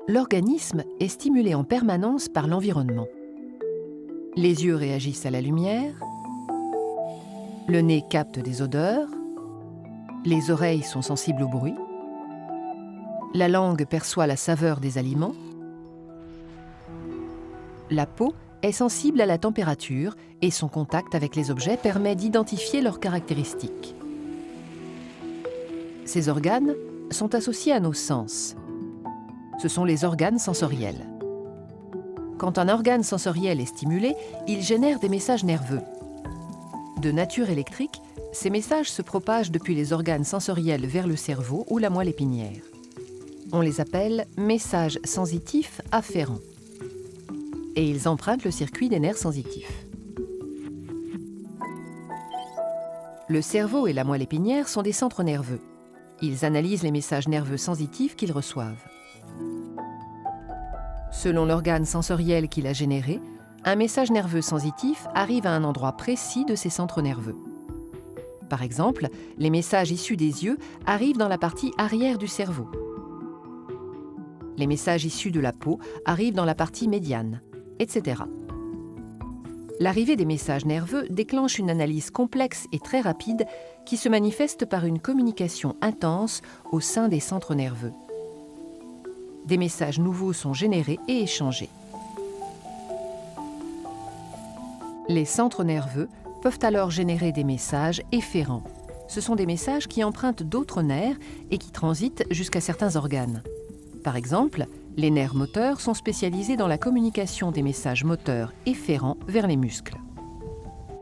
l'organisme est stimulé en permanence par l'environnement. Les yeux réagissent à la lumière, le nez capte des odeurs, les oreilles sont sensibles au bruit, la langue perçoit la saveur des aliments, la peau est sensible à la température et son contact avec les objets permet d'identifier leurs caractéristiques. Ces organes sont associés à nos sens. Ce sont les organes sensoriels. Quand un organe sensoriel est stimulé, il génère des messages nerveux. De nature électrique, ces messages se propagent depuis les organes sensoriels vers le cerveau ou la moelle épinière. On les appelle messages sensitifs afférents. Et ils empruntent le circuit des nerfs sensitifs. Le cerveau et la moelle épinière sont des centres nerveux. Ils analysent les messages nerveux sensitifs qu'ils reçoivent. Selon l'organe sensoriel qu'il a généré, un message nerveux sensitif arrive à un endroit précis de ces centres nerveux. Par exemple, les messages issus des yeux arrivent dans la partie arrière du cerveau. Les messages issus de la peau arrivent dans la partie médiane, etc. L'arrivée des messages nerveux déclenche une analyse complexe et très rapide qui se manifeste par une communication intense au sein des centres nerveux. Des messages nouveaux sont générés et échangés. Les centres nerveux peuvent alors générer des messages efférents. Ce sont des messages qui empruntent d'autres nerfs et qui transitent jusqu'à certains organes. Par exemple, les nerfs moteurs sont spécialisés dans la communication des messages moteurs efférents vers les muscles.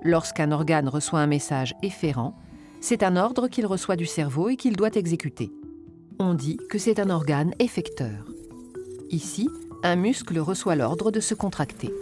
Lorsqu'un organe reçoit un message efférent, c'est un ordre qu'il reçoit du cerveau et qu'il doit exécuter. On dit que c'est un organe effecteur. Ici, un muscle reçoit l'ordre de se contracter.